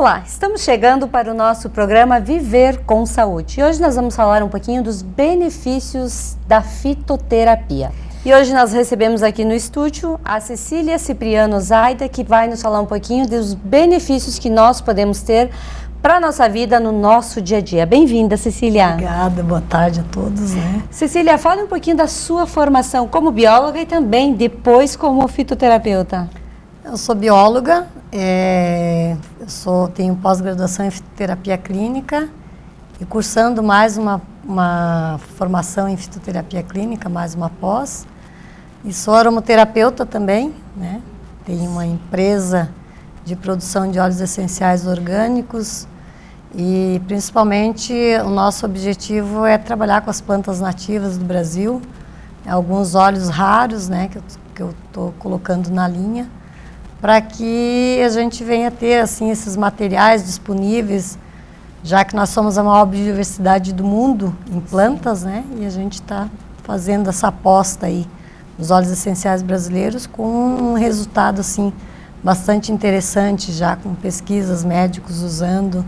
Olá, estamos chegando para o nosso programa Viver com Saúde. E hoje nós vamos falar um pouquinho dos benefícios da fitoterapia. E hoje nós recebemos aqui no estúdio a Cecília Cipriano Zaida, que vai nos falar um pouquinho dos benefícios que nós podemos ter para a nossa vida no nosso dia a dia. Bem-vinda, Cecília. Obrigada, boa tarde a todos, né? Cecília, fala um pouquinho da sua formação como bióloga e também depois como fitoterapeuta. Eu sou bióloga, tenho pós-graduação em fitoterapia clínica e cursando mais uma formação em fitoterapia clínica, mais uma pós. E sou aromaterapeuta também, né? Tenho uma empresa de produção de óleos essenciais orgânicos e principalmente o nosso objetivo é trabalhar com as plantas nativas do Brasil, alguns óleos raros, né, que eu estou colocando na linha, para que a gente venha ter assim esses materiais disponíveis, já que nós somos a maior biodiversidade do mundo em plantas, né? E a gente está fazendo essa aposta aí nos óleos essenciais brasileiros com um resultado assim bastante interessante, já com pesquisas, médicos usando,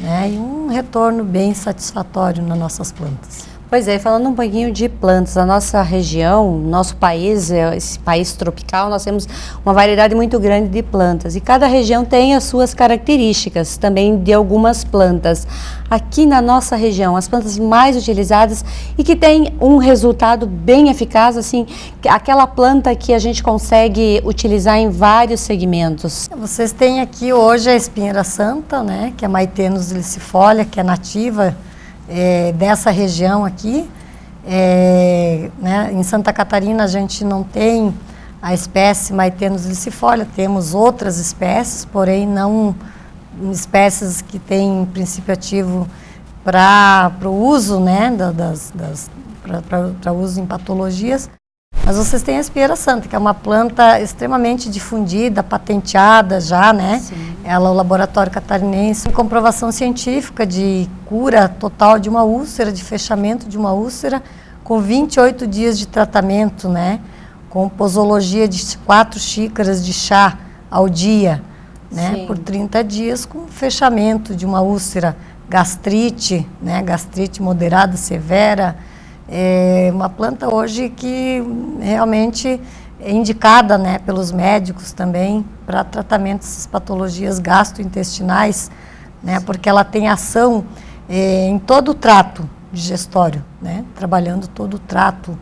né? E um retorno bem satisfatório nas nossas plantas. Pois é, falando um pouquinho de plantas, a nossa região, nosso país, esse país tropical, nós temos uma variedade muito grande de plantas e cada região tem as suas características também de algumas plantas. Aqui na nossa região, as plantas mais utilizadas e que tem um resultado bem eficaz, assim, aquela planta que a gente consegue utilizar em vários segmentos. Vocês têm aqui hoje a espinheira santa, né, que é a Maithenus ilicifolia, que é nativa dessa região aqui. Né, em Santa Catarina a gente não tem a espécie Maithenus ilicifolia, temos outras espécies, porém não espécies que têm princípio ativo para o uso, né, para uso em patologias. Mas vocês têm a espinheira santa, que é uma planta extremamente difundida, patenteada já, né? Sim. Ela, o laboratório catarinense, tem comprovação científica de cura total de uma úlcera, de fechamento de uma úlcera, com 28 dias de tratamento, né? Com posologia de 4 xícaras de chá ao dia, né? Sim. Por 30 dias, com fechamento de uma úlcera, gastrite, né? Gastrite moderada, severa. É uma planta hoje que realmente é indicada, né, pelos médicos também para tratamento dessas patologias gastrointestinais, né, porque ela tem ação em todo o trato digestório, né, trabalhando todo o trato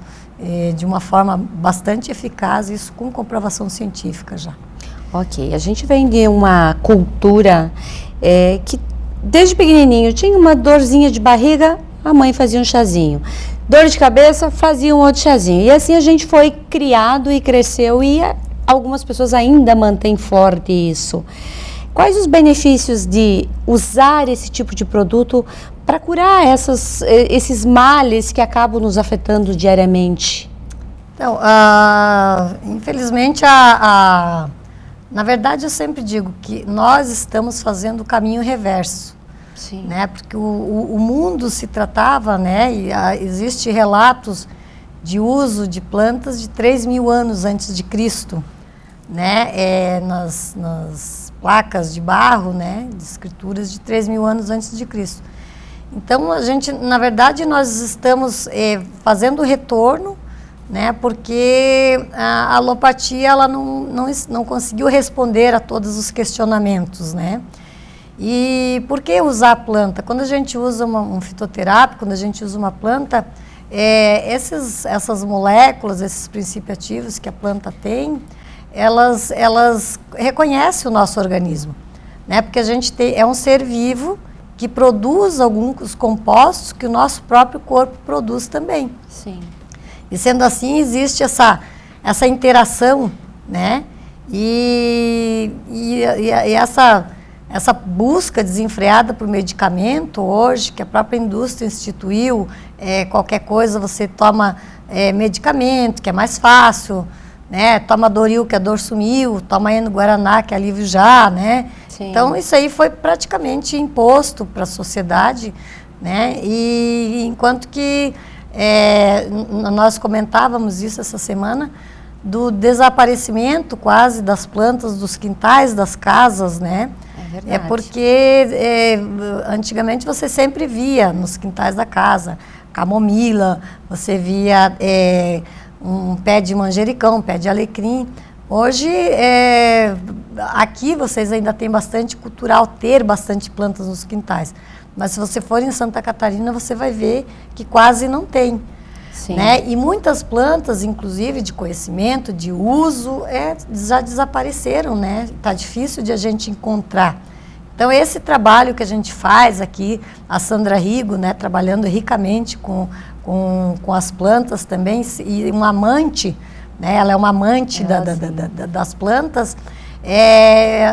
de uma forma bastante eficaz, isso com comprovação científica já. Ok, a gente vem de uma cultura que desde pequenininho tinha uma dorzinha de barriga, a mãe fazia um chazinho. Dor de cabeça, fazia um outro chazinho. E assim a gente foi criado e cresceu e algumas pessoas ainda mantêm forte isso. Quais os benefícios de usar esse tipo de produto para curar esses males que acabam nos afetando diariamente? Então, infelizmente, na verdade eu sempre digo que nós estamos fazendo o caminho reverso. Sim. Né? Porque o mundo se tratava, né? E existe relatos de uso de plantas de 3.000 anos antes de Cristo, né? Nas placas de barro, né? De escrituras de 3.000 anos antes de Cristo. Então, a gente, na verdade, nós estamos fazendo retorno, né? Porque a alopatia ela não conseguiu responder a todos os questionamentos, né? E por que usar a planta? Quando a gente usa um fitoterápico, quando a gente usa uma planta, essas moléculas, esses princípios ativos que a planta tem, elas reconhecem o nosso organismo, né? Porque a gente é um ser vivo que produz alguns compostos que o nosso próprio corpo produz também. Sim. E sendo assim, existe essa interação, né? E essa busca desenfreada por medicamento hoje, que a própria indústria instituiu, qualquer coisa você toma medicamento, que é mais fácil, né? Toma Doril, que a dor sumiu, toma Eno Guaraná, que alívio já, né? Sim. Então isso aí foi praticamente imposto para a sociedade, né? E enquanto que nós comentávamos isso essa semana, do desaparecimento quase das plantas dos quintais das casas, né? É porque antigamente você sempre via nos quintais da casa camomila, você via um pé de manjericão, um pé de alecrim. Hoje, aqui vocês ainda têm bastante cultural ter bastante plantas nos quintais. Mas se você for em Santa Catarina, você vai ver que quase não tem. Né? E muitas plantas, inclusive de conhecimento, de uso, já desapareceram, né? Está difícil de a gente encontrar. Então, esse trabalho que a gente faz aqui, a Sandra Rigo, né, trabalhando ricamente com as plantas também, e uma amante, né, ela é uma amante das plantas,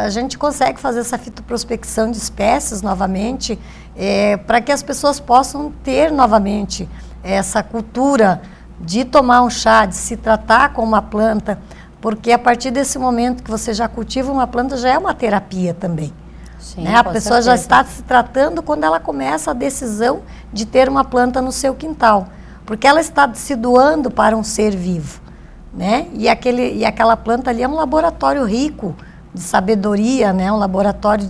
a gente consegue fazer essa fitoprospecção de espécies novamente, para que as pessoas possam ter novamente essa cultura de tomar um chá, de se tratar com uma planta, porque a partir desse momento que você já cultiva uma planta, já é uma terapia também. Sim, né? A pessoa já está se tratando quando ela começa a decisão de ter uma planta no seu quintal, porque ela está se doando para um ser vivo. Né? E aquela planta ali é um laboratório rico de sabedoria, né? Um laboratório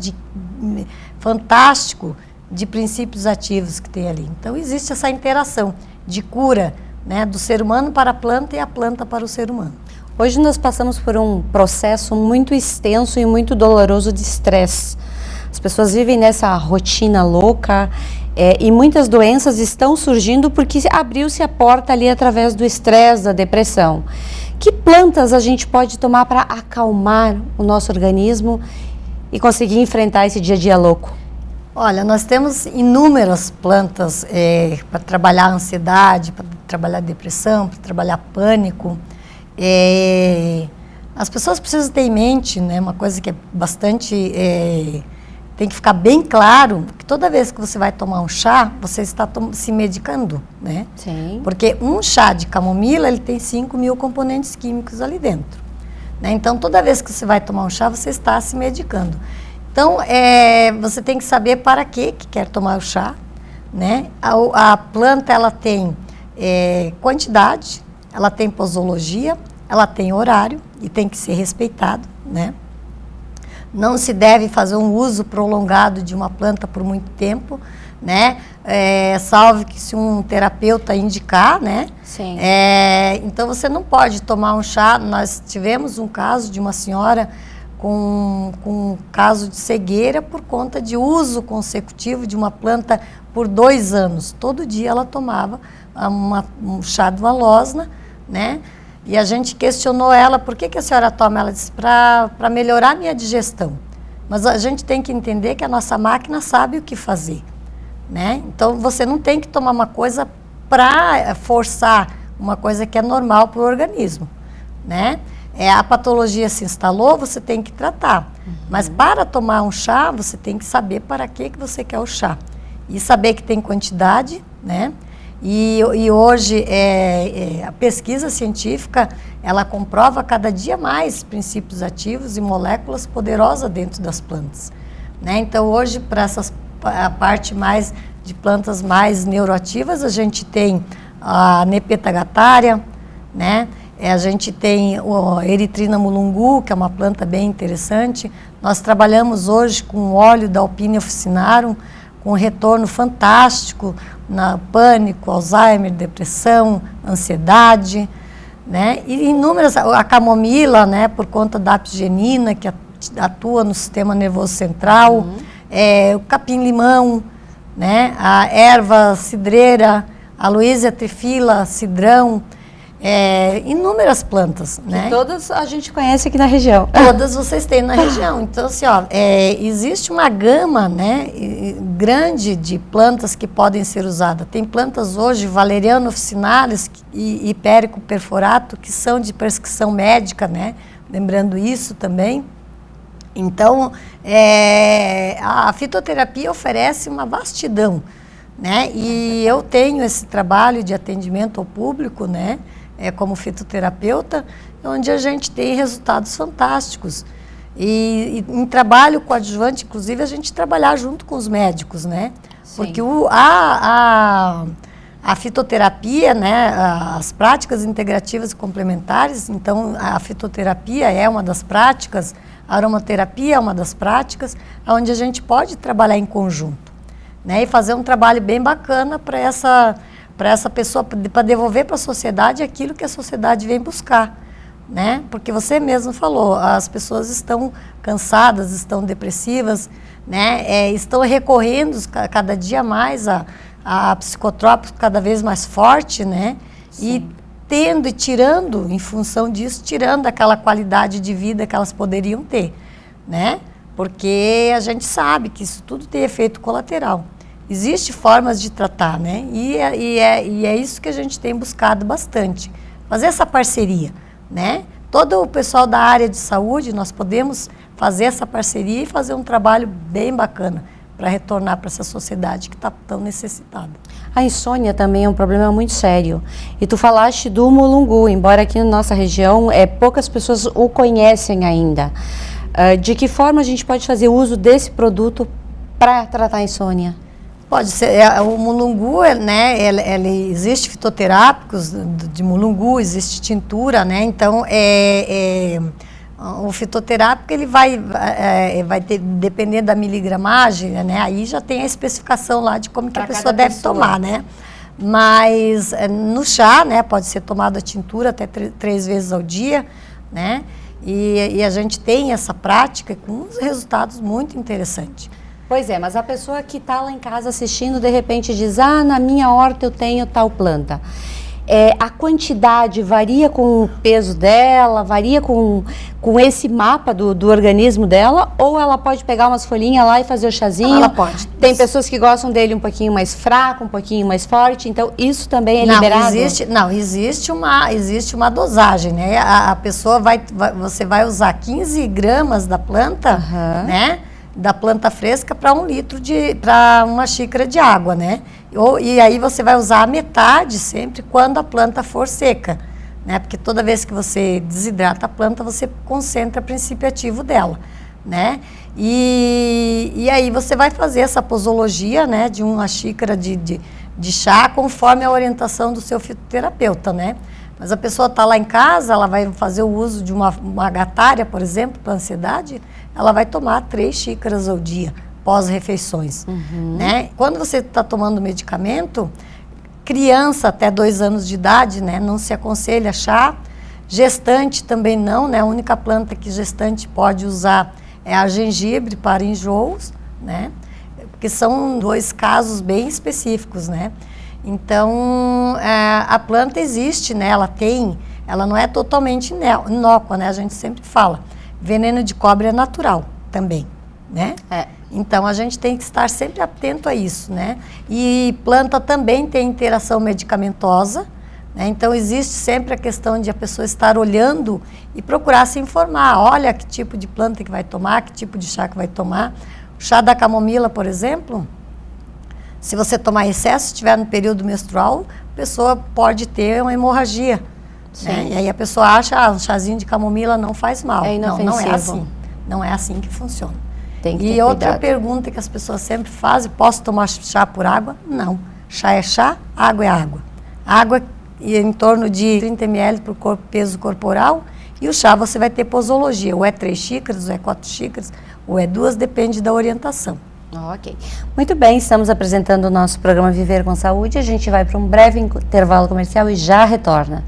fantástico de princípios ativos que tem ali. Então, existe essa interação de cura, né, do ser humano para a planta e a planta para o ser humano. Hoje nós passamos por um processo muito extenso e muito doloroso de estresse. As pessoas vivem nessa rotina louca e muitas doenças estão surgindo porque abriu-se a porta ali através do estresse, da depressão. Que plantas a gente pode tomar para acalmar o nosso organismo e conseguir enfrentar esse dia a dia louco? Olha, nós temos inúmeras plantas para trabalhar a ansiedade, para trabalhar a depressão, para trabalhar pânico. As pessoas precisam ter em mente, né, uma coisa que é bastante... tem que ficar bem claro que toda vez que você vai tomar um chá, você está se medicando, né? Sim. Porque um chá de camomila, ele tem 5.000 componentes químicos ali dentro. Né? Então, toda vez que você vai tomar um chá, você está se medicando. Então, você tem que saber para que quer tomar o chá, né? A planta, ela tem quantidade, ela tem posologia, ela tem horário e tem que ser respeitado, né? Não se deve fazer um uso prolongado de uma planta por muito tempo, né? Salvo que se um terapeuta indicar, né? Sim. Então, você não pode tomar um chá. Nós tivemos um caso de uma senhora com um caso de cegueira por conta de uso consecutivo de uma planta por 2 anos. Todo dia ela tomava um chá de uma losna, né? E a gente questionou ela, por que a senhora toma? Ela disse, para melhorar a minha digestão. Mas a gente tem que entender que a nossa máquina sabe o que fazer, né? Então, você não tem que tomar uma coisa para forçar uma coisa que é normal para o organismo, né? A patologia se instalou, você tem que tratar. Uhum. Mas para tomar um chá, você tem que saber para que você quer o chá. E saber que tem quantidade, né? E hoje a pesquisa científica, ela comprova cada dia mais princípios ativos e moléculas poderosas dentro das plantas. Né? Então, hoje, para a parte mais de plantas mais neuroativas, a gente tem a Nepetagatária, né? A gente tem a Eritrina mulungu, que é uma planta bem interessante. Nós trabalhamos hoje com o óleo da Alpinia officinarum, com um retorno fantástico na pânico, Alzheimer, depressão, ansiedade, né? E inúmeras, a camomila, né, por conta da apigenina, que atua no sistema nervoso central, o capim-limão, né, a erva cidreira, a Aloísia trifila, cidrão, inúmeras plantas, né? Todas a gente conhece aqui na região. Todas vocês têm na região. Então, assim, ó, existe uma gama, né, grande de plantas que podem ser usadas. Tem plantas hoje, valeriano officinalis e hipérico perforato, que são de prescrição médica, né? Lembrando isso também. Então, a fitoterapia oferece uma vastidão, né? E eu tenho esse trabalho de atendimento ao público, né? Como fitoterapeuta, onde a gente tem resultados fantásticos. E em trabalho coadjuvante, inclusive, a gente trabalhar junto com os médicos, né? Sim. Porque a A fitoterapia, né, as práticas integrativas e complementares, então a fitoterapia é uma das práticas, a aromaterapia é uma das práticas, onde a gente pode trabalhar em conjunto, né, e fazer um trabalho bem bacana para essa pessoa, para devolver para a sociedade aquilo que a sociedade vem buscar, né, porque você mesmo falou, as pessoas estão cansadas, estão depressivas, né, estão recorrendo cada dia mais a psicotrópico cada vez mais forte, né? Sim. E tendo e tirando, em função disso, tirando aquela qualidade de vida que elas poderiam ter, né? Porque a gente sabe que isso tudo tem efeito colateral. Existem formas de tratar, né? E é isso que a gente tem buscado bastante. Fazer essa parceria, né? Todo o pessoal da área de saúde, nós podemos fazer essa parceria e fazer um trabalho bem bacana para retornar para essa sociedade que está tão necessitada. A insônia também é um problema muito sério. E tu falaste do mulungu, embora aqui na nossa região poucas pessoas o conhecem ainda. De que forma a gente pode fazer uso desse produto para tratar a insônia? Pode ser, o mulungu, né, ele existe fitoterápicos de mulungu, existe tintura, né, então o fitoterápico ele vai ter, dependendo da miligramagem, né? Aí já tem a especificação lá de como que a pessoa deve tomar, né? Mas no chá, né? Pode ser tomado a tintura até 3 vezes ao dia, né? E a gente tem essa prática com uns resultados muito interessantes. Pois é, mas a pessoa que está lá em casa assistindo, de repente diz, na minha horta eu tenho tal planta. A quantidade varia com o peso dela, varia com esse mapa do organismo dela, ou ela pode pegar umas folhinhas lá e fazer o chazinho? Ela pode. Tem pessoas que gostam dele um pouquinho mais fraco, um pouquinho mais forte, então isso também é liberado? Existe uma dosagem, né? A pessoa você vai usar 15 gramas da planta, né? Da planta fresca para 1 litro para uma xícara de água, né? E aí você vai usar a metade sempre quando a planta for seca, né? Porque toda vez que você desidrata a planta, você concentra o princípio ativo dela, né? E aí você vai fazer essa posologia, né? De uma xícara de chá conforme a orientação do seu fitoterapeuta, né? Mas a pessoa está lá em casa, ela vai fazer o uso de uma agatária, por exemplo, para ansiedade, ela vai tomar 3 xícaras ao dia, pós-refeições, né? Quando você está tomando medicamento, criança até 2 anos de idade, né, não se aconselha chá, gestante também não, né? A única planta que gestante pode usar é a gengibre para enjoos, né? Porque são 2 casos bem específicos, né? Então, a planta existe, né? Ela não é totalmente inócua, né? A gente sempre fala. Veneno de cobra é natural também, né? Então, a gente tem que estar sempre atento a isso, né? E planta também tem interação medicamentosa, né? Então, existe sempre a questão de a pessoa estar olhando e procurar se informar. Olha que tipo de planta que vai tomar, que tipo de chá que vai tomar. O chá da camomila, por exemplo, se você tomar excesso, estiver no período menstrual, a pessoa pode ter uma hemorragia. Né? E aí a pessoa acha, um chazinho de camomila não faz mal. Não é assim. Não é assim que funciona. Tem que ter e outra cuidado. Pergunta que as pessoas sempre fazem, posso tomar chá por água? Não. Chá é chá, água é água. Água em torno de 30 ml por peso corporal, e o chá você vai ter posologia, ou é 3 xícaras, ou é 4 xícaras, ou é 2, depende da orientação. Ok. Muito bem, estamos apresentando o nosso programa Viver com Saúde. A gente vai para um breve intervalo comercial e já retorna.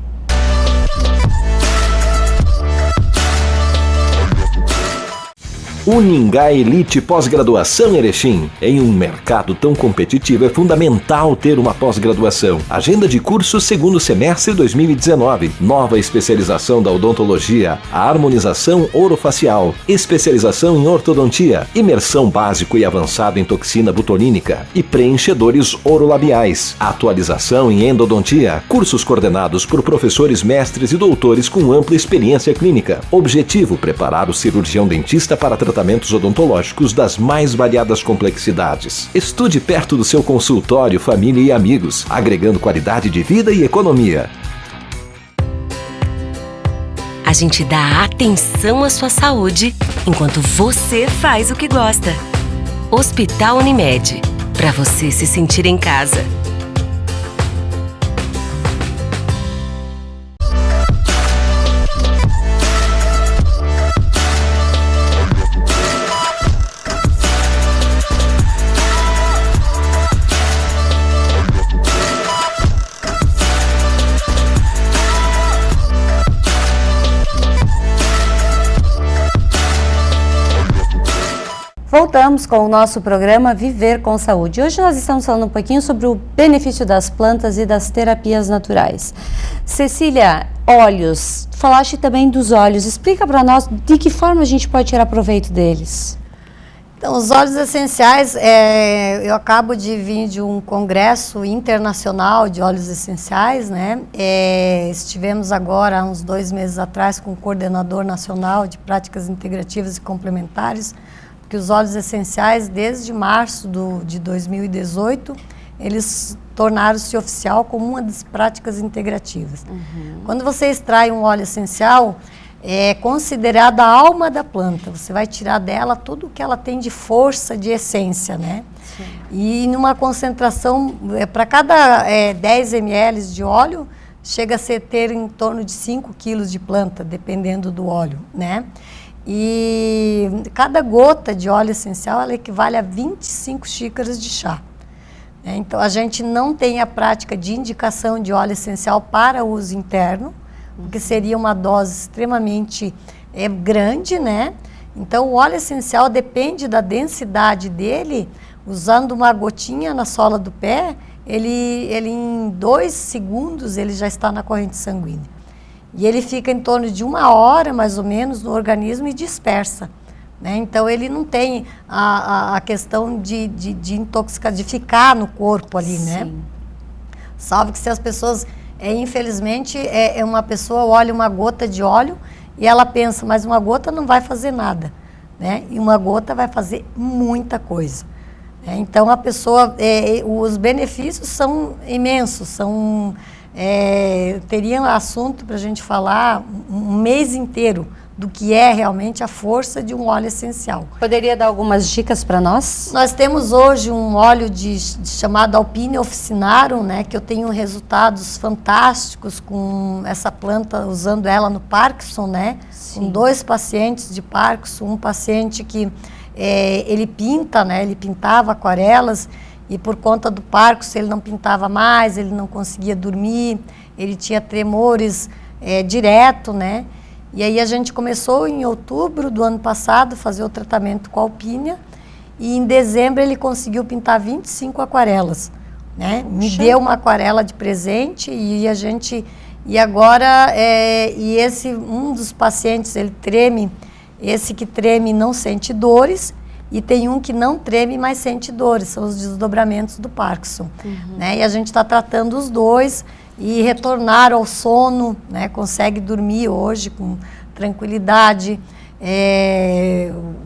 Uningá Elite Pós-Graduação Erechim. Em um mercado tão competitivo, é fundamental ter uma pós-graduação. Agenda de curso segundo semestre 2019. Nova especialização da odontologia, a harmonização orofacial, especialização em ortodontia, imersão básico e avançado em toxina botulínica e preenchedores orolabiais. Atualização em endodontia. Cursos coordenados por professores, mestres e doutores com ampla experiência clínica. Objetivo: preparar o cirurgião dentista para tratamentos odontológicos das mais variadas complexidades. Estude perto do seu consultório, família e amigos, agregando qualidade de vida e economia. A gente dá atenção à sua saúde enquanto você faz o que gosta. Hospital Unimed, para você se sentir em casa. Voltamos com o nosso programa Viver com Saúde. Hoje nós estamos falando um pouquinho sobre o benefício das plantas e das terapias naturais. Cecília, óleos, falaste também dos óleos. Explica para nós de que forma a gente pode tirar proveito deles. Então, os óleos essenciais, eu acabo de vir de um congresso internacional de óleos essenciais, né? Estivemos agora, há uns 2 meses atrás, com o coordenador nacional de práticas integrativas e complementares, porque os óleos essenciais, desde março de 2018, eles tornaram-se oficial como uma das práticas integrativas. Quando você extrai um óleo essencial, é considerada a alma da planta. Você vai tirar dela tudo o que ela tem de força, de essência, né? Sim. E numa concentração, para cada 10 ml de óleo, chega a ter em torno de 5 quilos de planta, dependendo do óleo, né? E cada gota de óleo essencial, ela equivale a 25 xícaras de chá. Então, a gente não tem a prática de indicação de óleo essencial para uso interno, porque seria uma dose extremamente grande, né? Então, o óleo essencial depende da densidade dele. Usando uma gotinha na sola do pé, ele em 2 segundos, ele já está na corrente sanguínea. E ele fica em torno de 1 hora, mais ou menos, no organismo e dispersa, né? Então, ele não tem a questão de intoxicar, de ficar no corpo ali, sim, né? Salvo que se as pessoas... infelizmente, uma pessoa olha uma gota de óleo e ela pensa, mas uma gota não vai fazer nada, né? E uma gota vai fazer muita coisa. Então, a pessoa, os benefícios são imensos, teria assunto para a gente falar um mês inteiro do que é realmente a força de um óleo essencial. Poderia dar algumas dicas para nós? Nós temos hoje um óleo chamado Alpine Officinarum, né, que eu tenho resultados fantásticos com essa planta, usando ela no Parkinson, né? Sim. Com 2 pacientes de Parkinson, um paciente que ele pinta, né, ele pintava aquarelas e por conta do Parkinson ele não pintava mais, ele não conseguia dormir, ele tinha tremores direto, né? E aí a gente começou em outubro do ano passado a fazer o tratamento com a Alpínia e em dezembro ele conseguiu pintar 25 aquarelas, né? Me deu uma aquarela de presente e agora um dos pacientes ele treme, esse que treme não sente dores e tem um que não treme mas sente dores, são os desdobramentos do Parkinson, né? E a gente está tratando os 2 e retornar ao sono, né? Consegue dormir hoje com tranquilidade,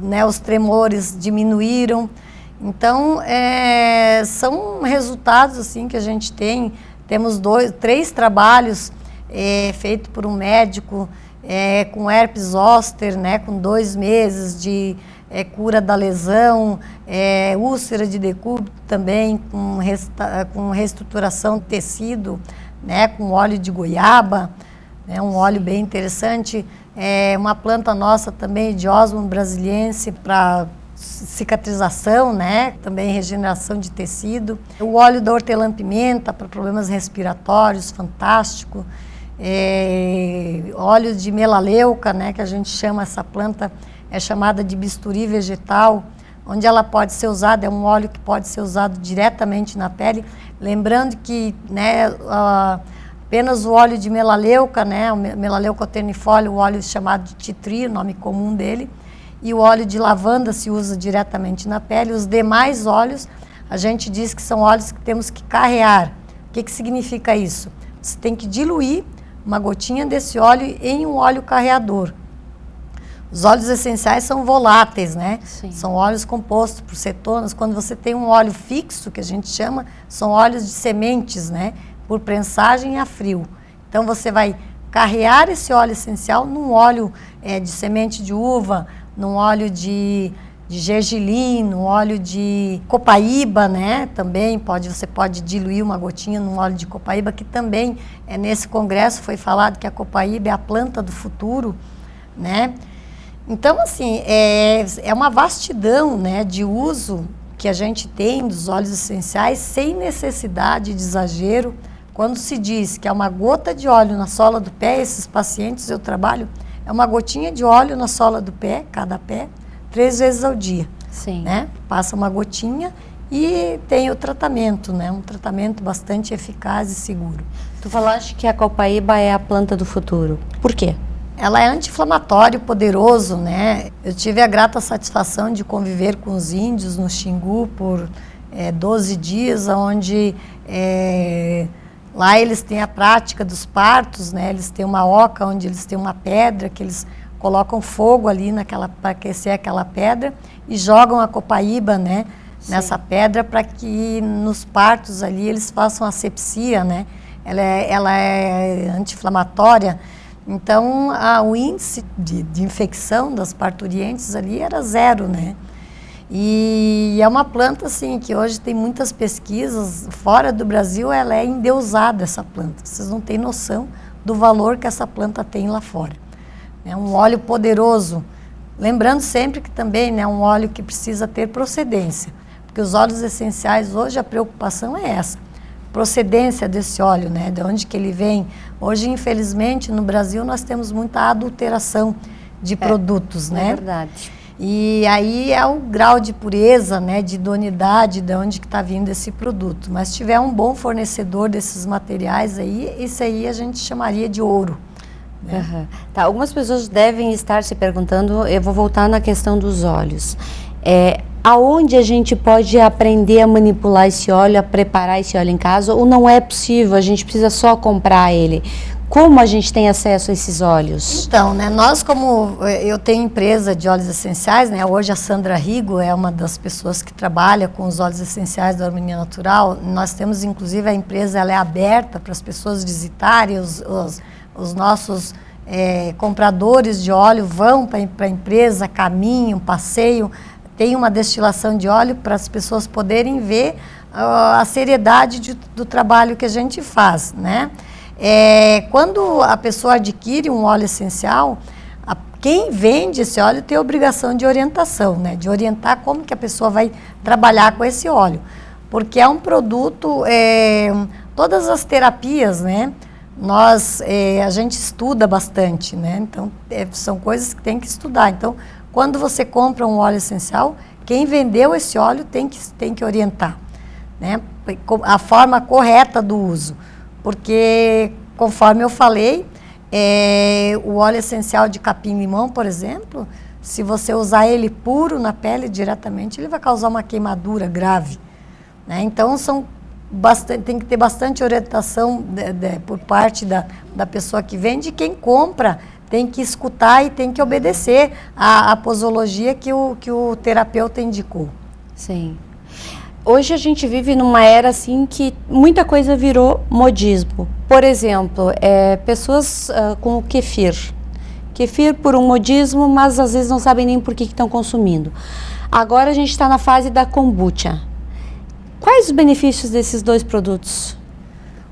né? Os tremores diminuíram. Então, são resultados assim que a gente tem. Temos 3 trabalhos feitos por um médico com herpes zoster, né? Com 2 meses de cura da lesão, úlcera de decúbito também, com reestruturação de tecido, né, com óleo de goiaba, né, um óleo bem interessante, uma planta nossa também de Osmum brasiliense para cicatrização, né, também regeneração de tecido, o óleo da hortelã-pimenta para problemas respiratórios, fantástico, óleo de melaleuca, né, que a gente chama essa planta, é chamada de bisturi vegetal, onde ela pode ser usada, é um óleo que pode ser usado diretamente na pele, lembrando que, né, apenas o óleo de melaleuca, né, o melaleuca alternifólio, o óleo chamado de titri, o nome comum dele, e o óleo de lavanda se usa diretamente na pele. Os demais óleos, a gente diz que são óleos que temos que carrear. O que significa isso? Você tem que diluir uma gotinha desse óleo em um óleo carreador. Os óleos essenciais são voláteis, né? Sim. São óleos compostos por cetonas. Quando você tem um óleo fixo, que a gente chama, são óleos de sementes, né? Por prensagem a frio. Então, você vai carrear esse óleo essencial num óleo de semente de uva, num óleo de gergelim, num óleo de copaíba, né? Também você pode diluir uma gotinha num óleo de copaíba, que também, nesse congresso foi falado que a copaíba é a planta do futuro, né? Então, assim, é uma vastidão, né, de uso que a gente tem dos óleos essenciais sem necessidade de exagero. Quando se diz que é uma gota de óleo na sola do pé, esses pacientes eu trabalho, é uma gotinha de óleo na sola do pé, cada pé, 3 vezes ao dia. Sim. Né? Passa uma gotinha e tem o tratamento, né? Um tratamento bastante eficaz e seguro. Tu falaste que a copaíba é a planta do futuro. Por quê? Ela é anti-inflamatório, poderoso, né? Eu tive a grata satisfação de conviver com os índios no Xingu por 12 dias, onde lá eles têm a prática dos partos, né? Eles têm uma oca onde eles têm uma pedra que eles colocam fogo ali para aquecer aquela pedra e jogam a copaíba, né? Nessa pedra para que nos partos ali eles façam asepsia, né? Ela é anti-inflamatória. Então, o índice de infecção das parturientes ali era 0, né? E é uma planta, assim, que hoje tem muitas pesquisas. Fora do Brasil, ela é endeusada, essa planta. Vocês não têm noção do valor que essa planta tem lá fora. É um óleo poderoso. Lembrando sempre que também é um óleo que precisa ter procedência. Porque os óleos essenciais, hoje, a preocupação é essa. Procedência desse óleo, né? De onde que ele vem. Hoje, infelizmente, no Brasil, nós temos muita adulteração de produtos, né? É verdade. E aí é o grau de pureza, né? De idoneidade, de onde que está vindo esse produto. Mas se tiver um bom fornecedor desses materiais aí, isso aí a gente chamaria de ouro. Né? Uhum. Tá, algumas pessoas devem estar se perguntando, eu vou voltar na questão dos óleos. Aonde a gente pode aprender a manipular esse óleo, a preparar esse óleo em casa, ou não é possível, a gente precisa só comprar ele? Como a gente tem acesso a esses óleos? Então, né, nós como eu tenho empresa de óleos essenciais, né, hoje a Sandra Rigo é uma das pessoas que trabalha com os óleos essenciais da Harmonia Natural. Nós temos, inclusive, a empresa ela é aberta para as pessoas visitarem, os nossos compradores de óleo vão para a empresa, caminham, passeiam. Tem uma destilação de óleo para as pessoas poderem ver a seriedade do trabalho que a gente faz, né? Quando a pessoa adquire um óleo essencial, quem vende esse óleo tem a obrigação de orientação, né? De orientar como que a pessoa vai trabalhar com esse óleo. Porque é um produto, todas as terapias, né? A gente estuda bastante, né? Então, são coisas que tem que estudar. Então, quando você compra um óleo essencial, quem vendeu esse óleo tem que orientar, né? A forma correta do uso. Porque, conforme eu falei, o óleo essencial de capim-limão, por exemplo, se você usar ele puro na pele diretamente, ele vai causar uma queimadura grave, né? Então, tem que ter bastante orientação por parte da pessoa que vende, e quem compra tem que escutar e tem que obedecer à posologia que o terapeuta indicou. Sim. Hoje a gente vive numa era assim que muita coisa virou modismo. Por exemplo, pessoas com o kefir. Kefir por um modismo, mas às vezes não sabem nem por que estão consumindo. Agora a gente está na fase da kombucha. Quais os benefícios desses dois produtos?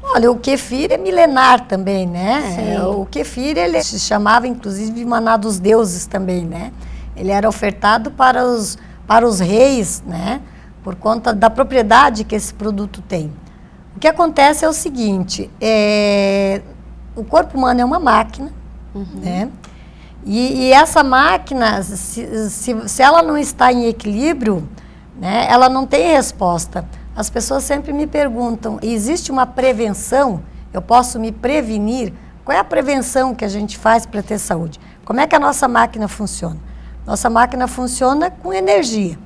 Olha, o kefir é milenar também, né? Sim. O kefir, ele se chamava, inclusive, de maná dos deuses também, né? Ele era ofertado para os reis, né? Por conta da propriedade que esse produto tem. O que acontece é o seguinte, o corpo humano é uma máquina, né? E essa máquina, se ela não está em equilíbrio, né, ela não tem resposta. As pessoas sempre me perguntam, existe uma prevenção? Eu posso me prevenir? Qual é a prevenção que a gente faz para ter saúde? Como é que a nossa máquina funciona? Nossa máquina funciona com energia.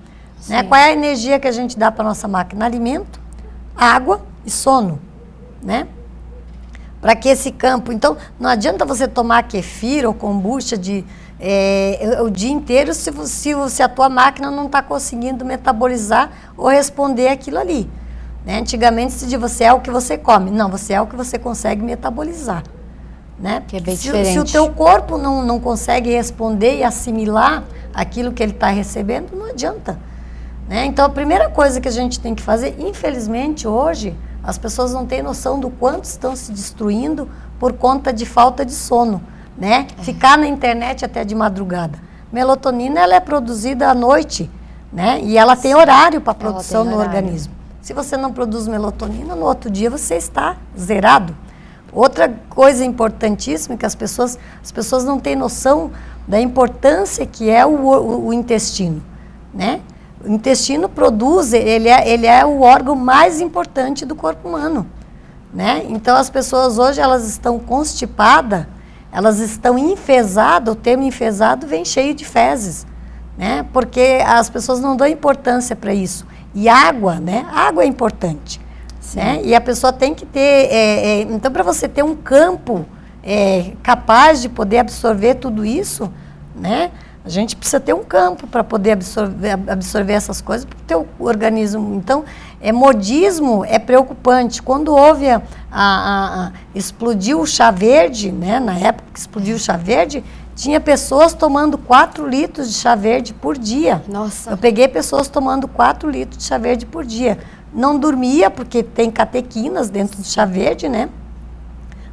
Né? Qual é a energia que a gente dá para a nossa máquina? Alimento, água e sono. Né? Para que esse campo... Então, não adianta você tomar kefir ou kombucha o dia inteiro se a tua máquina não está conseguindo metabolizar ou responder aquilo ali. Né? Antigamente se dizia, você é o que você come. Não, você é o que você consegue metabolizar. Né? Que é bem diferente. Se o teu corpo não consegue responder e assimilar aquilo que ele está recebendo, não adianta. Né? Então, a primeira coisa que a gente tem que fazer, infelizmente, hoje, as pessoas não têm noção do quanto estão se destruindo por conta de falta de sono. Né? Ficar na internet até de madrugada. Melatonina, ela é produzida à noite, né? E ela tem horário para produção no organismo. Se você não produz melatonina, no outro dia você está zerado. Outra coisa importantíssima que as pessoas não têm noção da importância que é o intestino, né? O intestino produz, ele é o órgão mais importante do corpo humano, né? Então as pessoas hoje elas estão constipadas, elas estão enfesadas, o termo enfesado vem cheio de fezes, né? Porque as pessoas não dão importância para isso. E água, né? Água é importante, né? E a pessoa tem que ter, então para você ter um campo capaz de poder absorver tudo isso, né? A gente precisa ter um campo para poder absorver essas coisas para o teu organismo. Então, modismo é preocupante. Quando houve explodiu o chá verde, né? Na época que explodiu o chá verde, tinha pessoas tomando 4 litros de chá verde por dia. Nossa! Eu peguei pessoas tomando 4 litros de chá verde por dia. Não dormia, porque tem catequinas dentro do chá verde, né?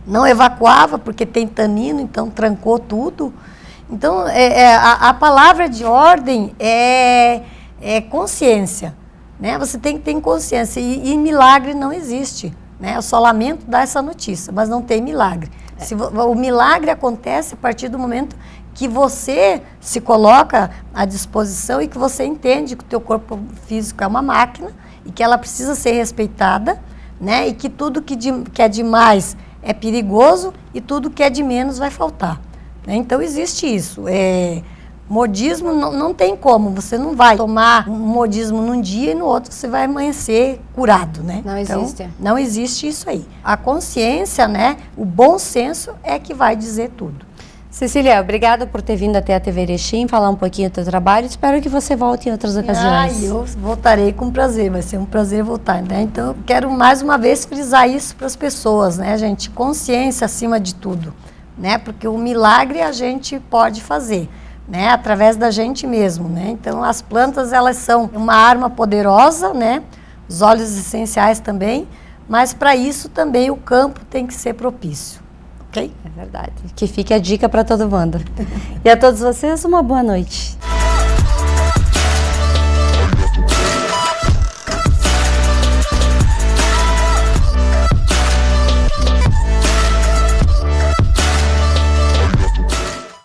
Não evacuava, porque tem tanino, então trancou tudo. Então, a palavra de ordem é consciência, né? Você tem que ter consciência, e milagre não existe, né? Eu só lamento dar essa notícia, mas não tem milagre. O milagre acontece a partir do momento que você se coloca à disposição e que você entende que o teu corpo físico é uma máquina e que ela precisa ser respeitada, né? E que tudo que é demais é perigoso e tudo que é de menos vai faltar. Então, existe isso. Modismo não tem como. Você não vai tomar um modismo num dia e no outro você vai amanhecer curado, né? Não existe. Então, não existe isso aí. A consciência, né? O bom senso é que vai dizer tudo. Cecília, obrigada por ter vindo até a TV Erechim, falar um pouquinho do teu trabalho. Espero que você volte em outras ocasiões. Eu voltarei com prazer. Vai ser um prazer voltar, né? Então, eu quero mais uma vez frisar isso para as pessoas, né, gente? Consciência acima de tudo. Né? Porque o milagre a gente pode fazer, né? Através da gente mesmo, né? Então as plantas elas são uma arma poderosa, né? Os óleos essenciais também, mas para isso também o campo tem que ser propício, ok? É verdade. Que fique a dica para todo mundo. E a todos vocês uma boa noite.